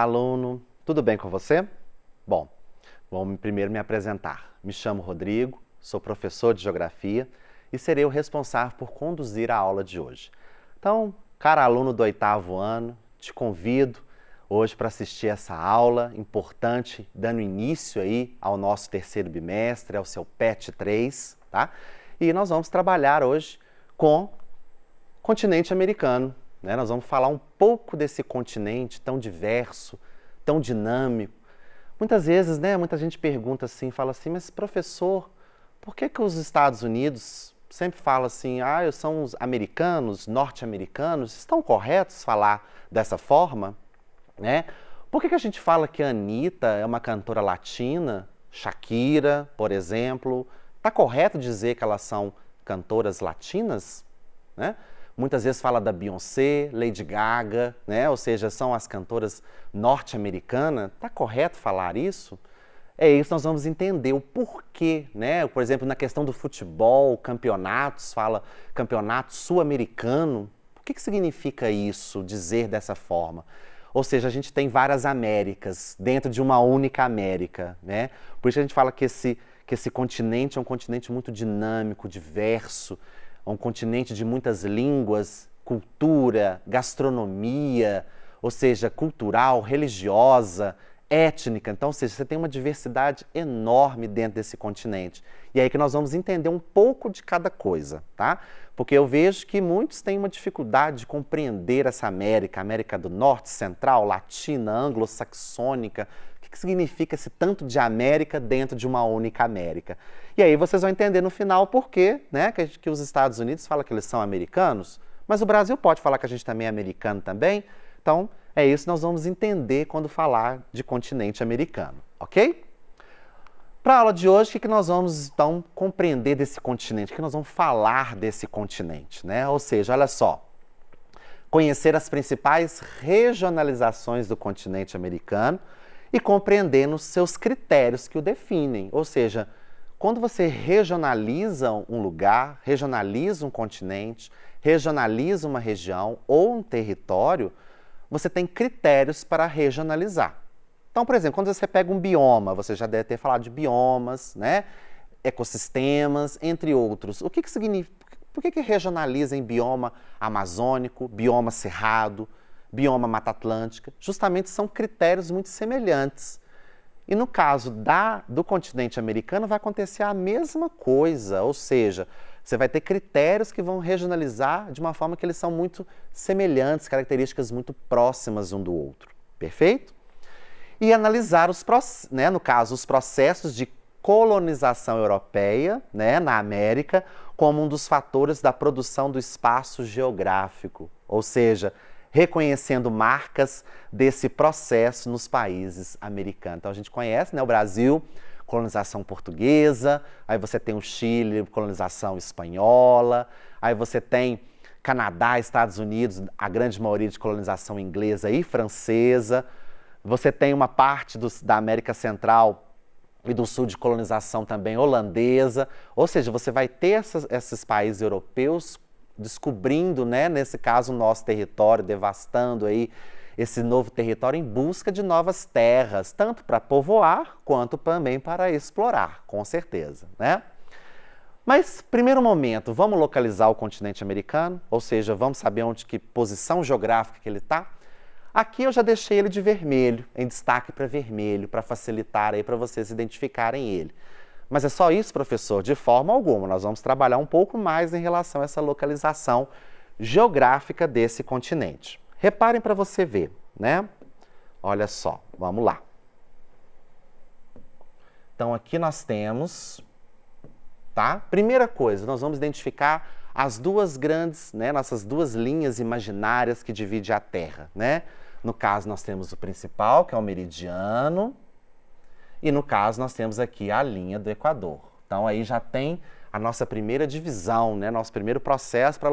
aluno, tudo bem com você? Bom, vamos primeiro me apresentar. Me chamo Rodrigo, sou professor de Geografia e serei o responsável por conduzir a aula de hoje. Então, cara aluno do 8º ano, te convido hoje para assistir essa aula importante, dando início aí ao nosso terceiro bimestre, ao seu PET 3, tá? E nós vamos trabalhar hoje com continente americano, né? Nós vamos falar um pouco desse continente tão diverso, tão dinâmico. Muitas vezes, né, muita gente pergunta assim, fala assim, mas professor, por que os Estados Unidos sempre falam assim, são os americanos, norte-americanos, estão corretos falar dessa forma? Né? Por que a gente fala que a Anitta é uma cantora latina, Shakira, por exemplo? Está correto dizer que elas são cantoras latinas? Né? Muitas vezes fala da Beyoncé, Lady Gaga, né? Ou seja, são as cantoras norte-americanas. Está correto falar isso? É isso, nós vamos entender o porquê, né? Por exemplo, na questão do futebol, campeonatos, fala campeonato sul-americano. O que significa isso, dizer dessa forma? Ou seja, a gente tem várias Américas dentro de uma única América, né? Por isso a gente fala que esse continente é um continente muito dinâmico, diverso, é um continente de muitas línguas, cultura, gastronomia, ou seja, cultural, religiosa, étnica. Então, ou seja, você tem uma diversidade enorme dentro desse continente. E é aí que nós vamos entender um pouco de cada coisa, tá? Porque eu vejo que muitos têm uma dificuldade de compreender essa América, América do Norte, Central, Latina, Anglo-Saxônica. O que significa esse tanto de América dentro de uma única América? E aí vocês vão entender no final o porquê, né, que os Estados Unidos falam que eles são americanos, mas o Brasil pode falar que a gente também é americano também. Então, é isso que nós vamos entender quando falar de continente americano, ok? Para a aula de hoje, o que nós vamos, então, compreender desse continente? O que nós vamos falar desse continente, né? Ou seja, olha só, conhecer as principais regionalizações do continente americano e compreendendo os seus critérios que o definem. Ou seja, quando você regionaliza um lugar, regionaliza um continente, regionaliza uma região ou um território, você tem critérios para regionalizar. Então, por exemplo, quando você pega um bioma, você já deve ter falado de biomas, né? Ecossistemas, entre outros. O que significa? Por que regionaliza em bioma amazônico, bioma cerrado, bioma Mata Atlântica? Justamente são critérios muito semelhantes. E no caso do continente americano vai acontecer a mesma coisa, ou seja, você vai ter critérios que vão regionalizar de uma forma que eles são muito semelhantes, características muito próximas um do outro. Perfeito? E analisar, no caso, os processos de colonização europeia, né, na América como um dos fatores da produção do espaço geográfico, ou seja, reconhecendo marcas desse processo nos países americanos. Então a gente conhece, né, o Brasil, colonização portuguesa, aí você tem o Chile, colonização espanhola, aí você tem Canadá, Estados Unidos, a grande maioria de colonização inglesa e francesa. Você tem uma parte da América Central e do Sul de colonização também holandesa. Ou seja, você vai ter esses países europeus descobrindo, né, nesse caso, o nosso território, devastando aí esse novo território em busca de novas terras, tanto para povoar quanto também para explorar, com certeza, né? Mas, primeiro momento, vamos localizar o continente americano, ou seja, vamos saber que posição geográfica que ele está. Aqui eu já deixei ele de vermelho, em destaque para vermelho, para facilitar aí para vocês identificarem ele. Mas é só isso, professor? De forma alguma, nós vamos trabalhar um pouco mais em relação a essa localização geográfica desse continente. Reparem para você ver, né? Olha só, vamos lá. Então aqui nós temos, tá? Primeira coisa, nós vamos identificar as duas grandes, né, nossas duas linhas imaginárias que dividem a Terra, né? No caso, nós temos o principal, que é o meridiano, e no caso, nós temos aqui a linha do Equador. Então, aí já tem a nossa primeira divisão, né, nosso primeiro processo para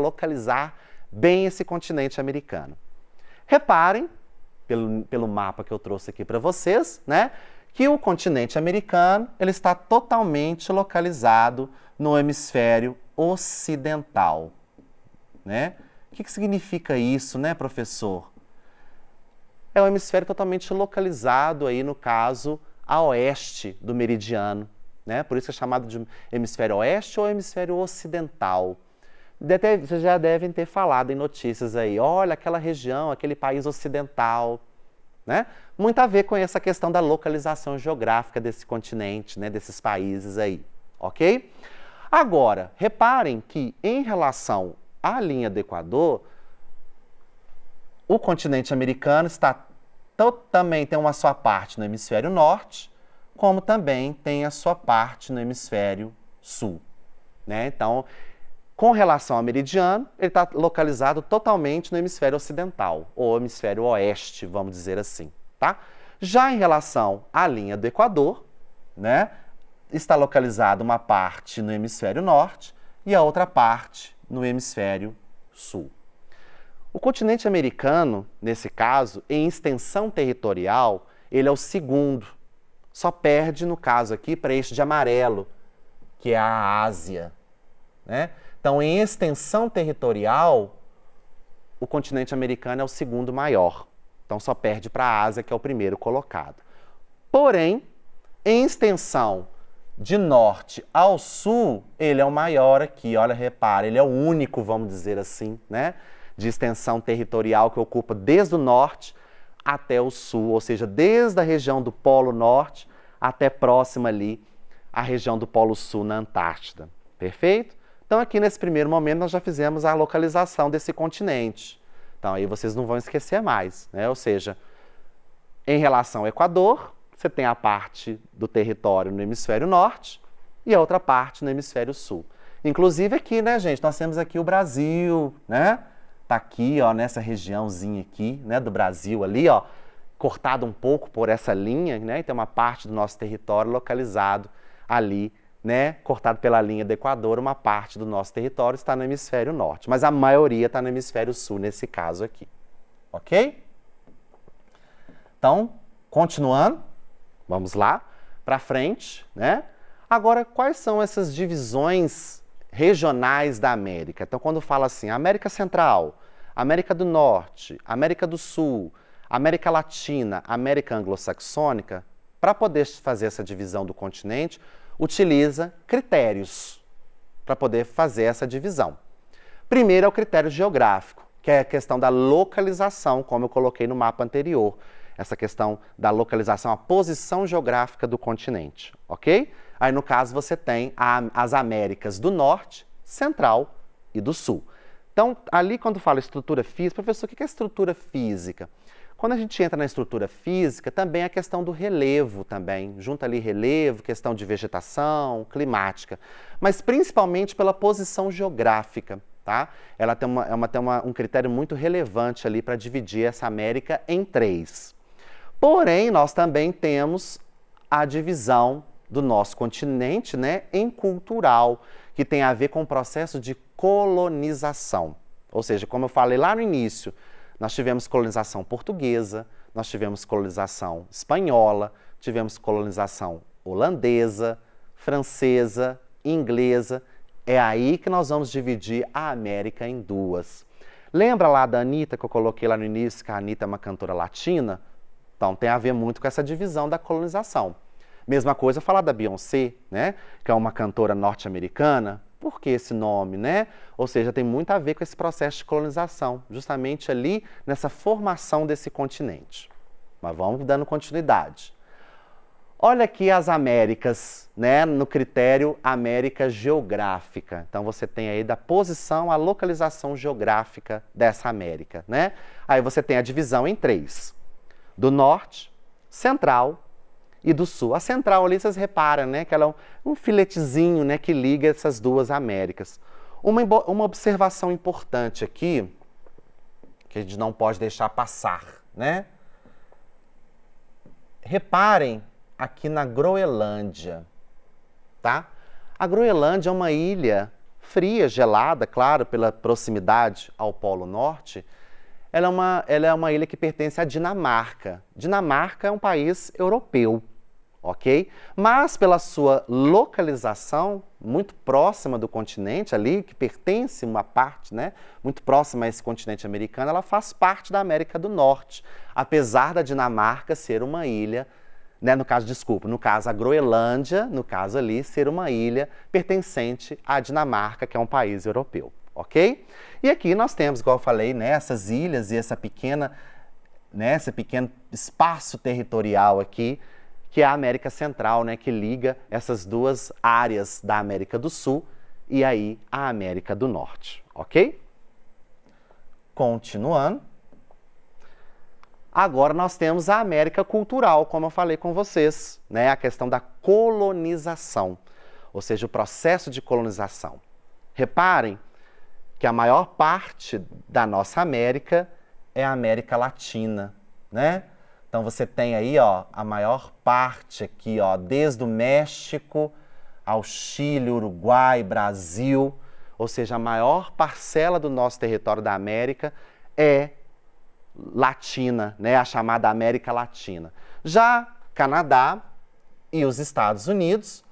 bem esse continente americano. Reparem, pelo mapa que eu trouxe aqui para vocês, né, que o continente americano ele está totalmente localizado no hemisfério ocidental. Né? O que significa isso, né, professor? é um hemisfério totalmente localizado aí, no caso, a oeste do meridiano, né? Por isso é chamado de hemisfério oeste ou hemisfério ocidental. Vocês já devem ter falado em notícias aí, olha, aquela região, aquele país ocidental, né? Muito a ver com essa questão da localização geográfica desse continente, né? Desses países aí, ok? Agora, reparem que em relação à linha do Equador, o continente americano também tem uma sua parte no hemisfério norte, como também tem a sua parte no hemisfério sul, né? Então, com relação ao meridiano, ele está localizado totalmente no hemisfério ocidental, ou hemisfério oeste, vamos dizer assim, tá? Já em relação à linha do Equador, né, está localizada uma parte no hemisfério norte e a outra parte no hemisfério sul. O continente americano, nesse caso, em extensão territorial, ele é o segundo. Só perde, no caso aqui, para este de amarelo, que é a Ásia, né? Então, em extensão territorial, o continente americano é o segundo maior. Então, só perde para a Ásia, que é o primeiro colocado. Porém, em extensão de norte ao sul, ele é o maior aqui. Olha, repara, ele é o único, vamos dizer assim, né? De extensão territorial que ocupa desde o norte até o sul, ou seja, desde a região do Polo Norte até próxima ali à região do Polo Sul, na Antártida. Perfeito? Então, aqui nesse primeiro momento, nós já fizemos a localização desse continente. Então, aí vocês não vão esquecer mais, né? Ou seja, em relação ao Equador, você tem a parte do território no hemisfério norte e a outra parte no hemisfério sul. Inclusive aqui, né, gente, nós temos aqui o Brasil, né? Tá aqui, ó, nessa regiãozinha aqui, né, do Brasil ali, ó, cortado um pouco por essa linha, né? E tem uma parte do nosso território localizado ali, né, cortado pela linha do Equador, uma parte do nosso território está no hemisfério norte, mas a maioria está no hemisfério sul, nesse caso aqui, ok? Então, continuando, vamos lá, para frente, né? Agora, quais são essas divisões regionais da América? Então, quando fala assim, América Central, América do Norte, América do Sul, América Latina, América Anglo-Saxônica, para poder fazer essa divisão do continente, utiliza critérios para poder fazer essa divisão. Primeiro é o critério geográfico, que é a questão da localização, como eu coloquei no mapa anterior. Essa questão da localização, a posição geográfica do continente, ok? Aí, no caso, você tem as Américas do Norte, Central e do Sul. Então, ali quando fala estrutura física, professor, o que é estrutura física? Quando a gente entra na estrutura física, também a questão do relevo também, junta ali relevo, questão de vegetação, climática, mas principalmente pela posição geográfica, tá? Ela tem um critério muito relevante ali para dividir essa América em 3. Porém, nós também temos a divisão do nosso continente, né, em cultural, que tem a ver com o processo de colonização. Ou seja, como eu falei lá no início, nós tivemos colonização portuguesa, nós tivemos colonização espanhola, tivemos colonização holandesa, francesa, inglesa. É aí que nós vamos dividir a América em 2. Lembra lá da Anitta, que eu coloquei lá no início, que a Anitta é uma cantora latina? Então, tem a ver muito com essa divisão da colonização. Mesma coisa falar da Beyoncé, né? Que é uma cantora norte-americana. Por que esse nome, né? Ou seja, tem muito a ver com esse processo de colonização, justamente ali nessa formação desse continente. Mas vamos dando continuidade. Olha aqui as Américas, né? No critério América geográfica. Então, você tem aí da posição, a localização geográfica dessa América, né? Aí você tem a divisão em 3. Do Norte, Central e do Sul. A Central ali, vocês reparam, né? Que ela é um filetezinho, né? Que liga essas duas Américas. Uma observação importante aqui, que a gente não pode deixar passar, né? Reparem aqui na Groenlândia, tá? A Groenlândia é uma ilha fria, gelada, claro, pela proximidade ao Polo Norte. Ela é uma ilha que pertence à Dinamarca. Dinamarca é um país europeu, ok? Mas pela sua localização, muito próxima do continente ali, que pertence uma parte, né, muito próxima a esse continente americano, ela faz parte da América do Norte, apesar da Dinamarca ser uma ilha, né, no caso a Groenlândia, no caso ali, ser uma ilha pertencente à Dinamarca, que é um país europeu, ok? E aqui nós temos, igual eu falei, né, essas ilhas e esse pequeno espaço territorial aqui, que é a América Central, né, que liga essas duas áreas da América do Sul e aí a América do Norte, ok? Continuando. Agora nós temos a América cultural, como eu falei com vocês, né, a questão da colonização, ou seja, o processo de colonização. Reparem que a maior parte da nossa América é a América Latina, né? Então você tem aí, ó, a maior parte aqui, ó, desde o México ao Chile, Uruguai, Brasil, ou seja, a maior parcela do nosso território da América é latina, né, a chamada América Latina. Já Canadá e os Estados Unidos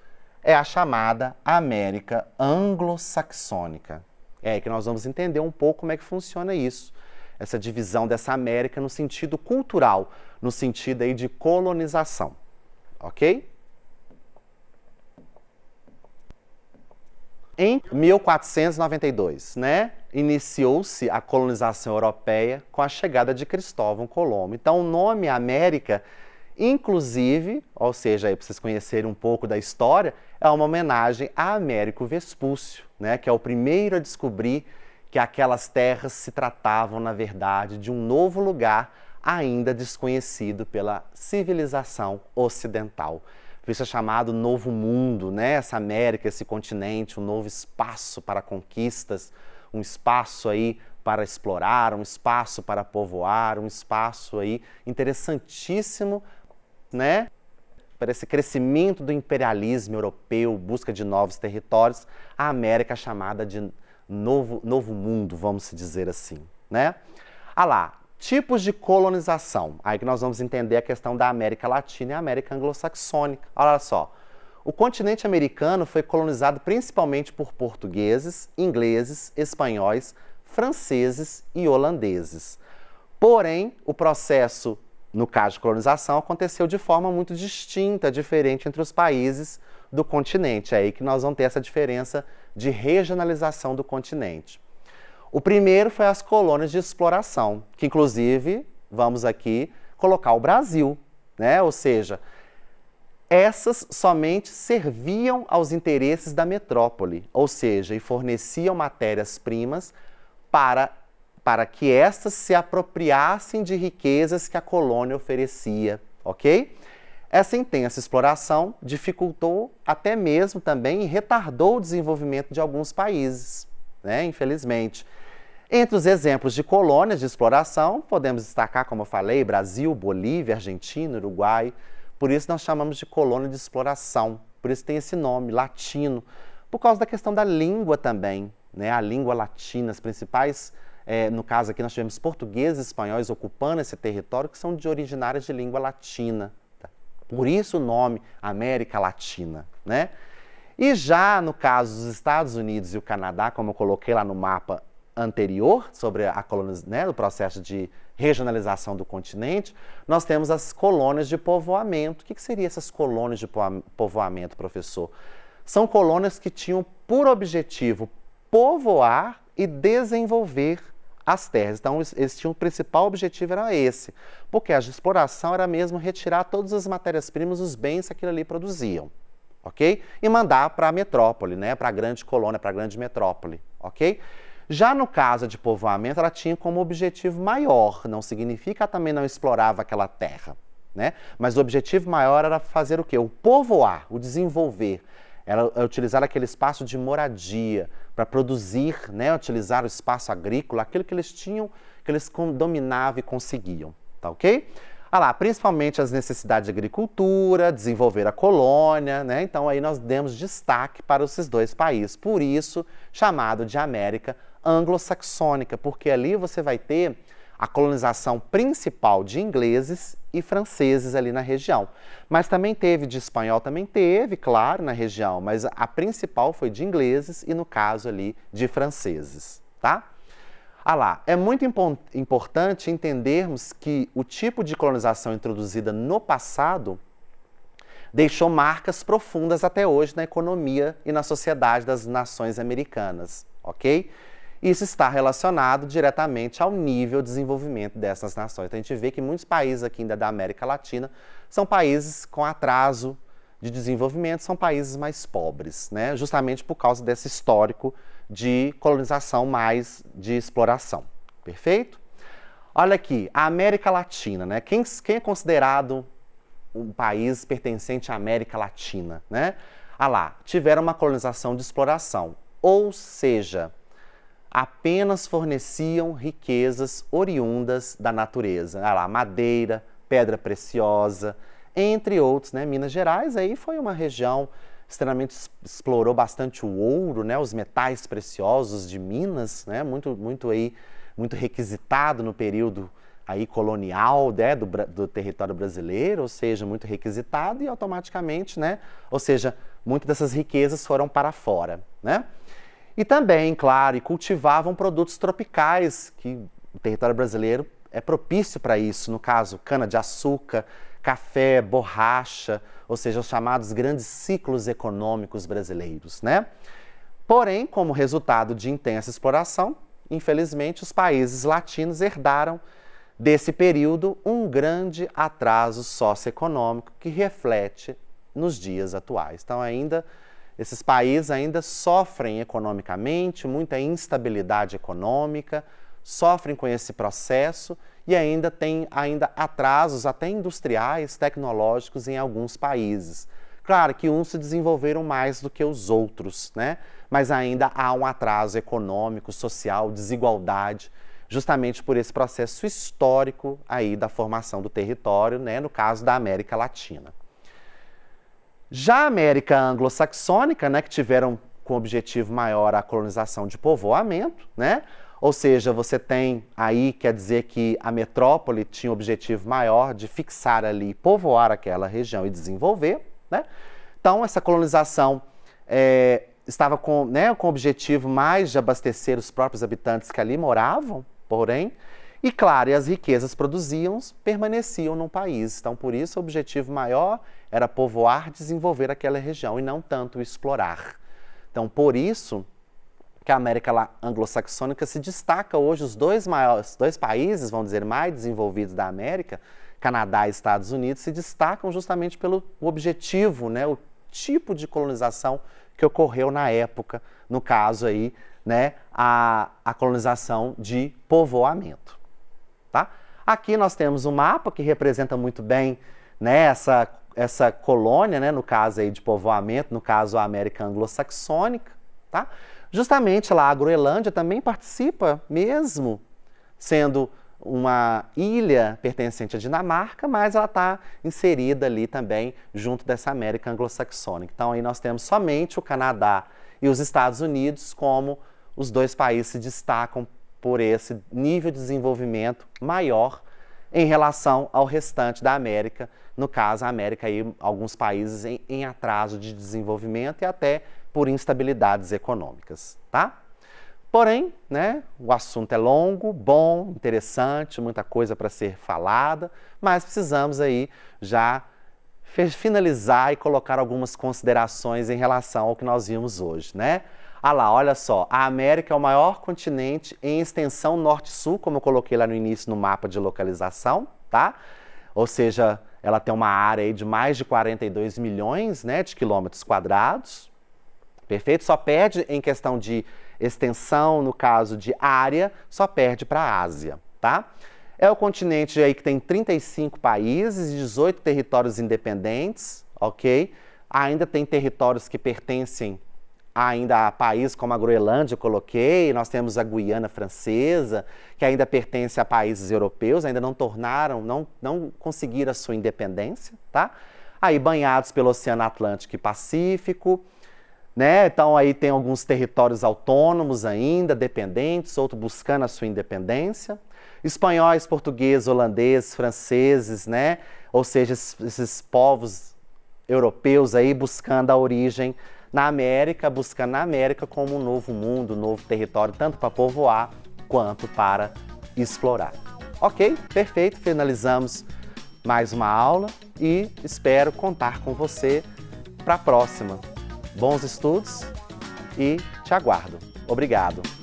é a chamada América Anglo-Saxônica. É aí que nós vamos entender um pouco como é que funciona isso. Essa divisão dessa América no sentido cultural, no sentido aí de colonização, ok? Em 1492, né, iniciou-se a colonização europeia com a chegada de Cristóvão Colombo. Então, o nome América, inclusive, ou seja, aí para vocês conhecerem um pouco da história, é uma homenagem a Américo Vespúcio, né, que é o primeiro a descobrir que aquelas terras se tratavam, na verdade, de um novo lugar ainda desconhecido pela civilização ocidental. Por isso é chamado Novo Mundo, né? Essa América, esse continente, um novo espaço para conquistas, um espaço aí para explorar, um espaço para povoar, um espaço aí interessantíssimo, né? Para esse crescimento do imperialismo europeu, busca de novos territórios, a América é chamada de Novo Mundo, vamos dizer assim, né? Ah lá, tipos de colonização. Aí que nós vamos entender a questão da América Latina e a América Anglo-Saxônica. Olha só, o continente americano foi colonizado principalmente por portugueses, ingleses, espanhóis, franceses e holandeses. Porém, o processo, no caso de colonização, aconteceu de forma muito distinta, diferente entre os países do continente. É aí que nós vamos ter essa diferença de regionalização do continente. O primeiro foi as colônias de exploração, que inclusive vamos aqui colocar o Brasil, né? Ou seja, essas somente serviam aos interesses da metrópole, ou seja, e forneciam matérias-primas para que estas se apropriassem de riquezas que a colônia oferecia, ok? Essa intensa exploração dificultou até mesmo também e retardou o desenvolvimento de alguns países, né? Infelizmente. Entre os exemplos de colônias de exploração, podemos destacar, como eu falei, Brasil, Bolívia, Argentina, Uruguai. Por isso nós chamamos de colônia de exploração. Por isso tem esse nome, latino. Por causa da questão da língua também, né? A língua latina, as principais, no caso aqui nós tivemos portugueses e espanhóis ocupando esse território, que são originários de língua latina. Por isso o nome América Latina, né? E já no caso dos Estados Unidos e o Canadá, como eu coloquei lá no mapa anterior, sobre a né, o processo de regionalização do continente, nós temos as colônias de povoamento. O que seriam essas colônias de povoamento, professor? São colônias que tinham por objetivo povoar e desenvolver as terras. Então, eles tinham o principal objetivo era esse, porque a exploração era mesmo retirar todas as matérias-primas, os bens que aquilo ali produziam, ok? E mandar para a metrópole, né? Para a grande colônia, para a grande metrópole, ok? Já no caso de povoamento, ela tinha como objetivo maior, não significa que ela também não explorava aquela terra, né? Mas o objetivo maior era fazer o quê? O povoar, o desenvolver. Era utilizar aquele espaço de moradia para produzir, né? Utilizar o espaço agrícola, aquilo que eles tinham, que eles dominavam e conseguiam, tá ok? Ah lá, principalmente as necessidades de agricultura, desenvolver a colônia, né? Então aí nós demos destaque para esses dois países, por isso chamado de América Anglo-Saxônica, porque ali você vai ter a colonização principal de ingleses e franceses ali na região. Mas também teve de espanhol, também teve, claro, na região, mas a principal foi de ingleses e, no caso ali, de franceses, tá? Ah lá, é muito importante entendermos que o tipo de colonização introduzida no passado deixou marcas profundas até hoje na economia e na sociedade das nações americanas, ok? Isso está relacionado diretamente ao nível de desenvolvimento dessas nações. Então, a gente vê que muitos países aqui ainda da América Latina são países com atraso de desenvolvimento, são países mais pobres, né? Justamente por causa desse histórico de colonização mais de exploração. Perfeito? Olha aqui, a América Latina, né? Quem é considerado um país pertencente à América Latina, né? Ah lá, tiveram uma colonização de exploração, ou seja, apenas forneciam riquezas oriundas da natureza. Ah lá, madeira, pedra preciosa, entre outros, né? Minas Gerais aí foi uma região extremamente, explorou bastante o ouro, né? Os metais preciosos de Minas, né? Muito requisitado no período aí colonial, né? do território brasileiro, ou seja, muito requisitado e automaticamente, né? Ou seja, muitas dessas riquezas foram para fora, né? E também, claro, cultivavam produtos tropicais, que o território brasileiro é propício para isso, no caso, cana-de-açúcar, café, borracha, ou seja, os chamados grandes ciclos econômicos brasileiros, né? Porém, como resultado de intensa exploração, infelizmente, os países latinos herdaram desse período um grande atraso socioeconômico que reflete nos dias atuais. Então, esses países ainda sofrem economicamente, muita instabilidade econômica, sofrem com esse processo e ainda tem atrasos até industriais, tecnológicos em alguns países. Claro que uns se desenvolveram mais do que os outros, né? Mas ainda há um atraso econômico, social, desigualdade, justamente por esse processo histórico aí da formação do território, né? No caso da América Latina. Já a América anglo-saxônica, né, que tiveram com objetivo maior a colonização de povoamento, né? Ou seja, você tem aí, quer dizer que a metrópole tinha o objetivo maior de fixar ali, povoar aquela região e desenvolver, né? Então, essa colonização estava com o objetivo mais de abastecer os próprios habitantes que ali moravam, porém, e claro, as riquezas permaneciam no país. Então, por isso, o objetivo maior era povoar, desenvolver aquela região e não tanto explorar. Então, por isso que a América anglo-saxônica se destaca hoje, os dois países, vamos dizer, mais desenvolvidos da América, Canadá e Estados Unidos, se destacam justamente pelo objetivo, né, o tipo de colonização que ocorreu na época, no caso aí, né, a colonização de povoamento. Tá? Aqui nós temos um mapa que representa muito bem, né, essa colônia, né, no caso aí de povoamento, no caso a América anglo-saxônica, tá? Justamente lá a Groenlândia também participa, mesmo sendo uma ilha pertencente à Dinamarca, mas ela está inserida ali também junto dessa América anglo-saxônica. Então aí nós temos somente o Canadá e os Estados Unidos como os dois países se destacam por esse nível de desenvolvimento maior em relação ao restante da América, no caso a América aí alguns países em atraso de desenvolvimento e até por instabilidades econômicas, tá? Porém, né, o assunto é longo, bom, interessante, muita coisa para ser falada, mas precisamos aí já finalizar e colocar algumas considerações em relação ao que nós vimos hoje, né? Ah lá, olha só, a América é o maior continente em extensão norte-sul, como eu coloquei lá no início no mapa de localização, tá? Ou seja, ela tem uma área aí de mais de 42 milhões, né, de quilômetros quadrados, perfeito? Só perde em questão de extensão, no caso de área, só perde para a Ásia, tá? É o continente aí que tem 35 países e 18 territórios independentes, ok? Ainda tem territórios que pertencem ainda a países como a Groenlândia, eu coloquei, nós temos a Guiana Francesa, que ainda pertence a países europeus, ainda não conseguiram a sua independência, tá? Aí banhados pelo Oceano Atlântico e Pacífico, né? Então aí tem alguns territórios autônomos ainda, dependentes, outros buscando a sua independência. espanhóis, portugueses, holandeses, franceses, né? Ou seja, esses povos europeus aí buscando a origem na América, buscando na América como um novo mundo, um novo território, tanto para povoar quanto para explorar. Ok? Perfeito, finalizamos mais uma aula e espero contar com você para a próxima. Bons estudos e te aguardo. Obrigado!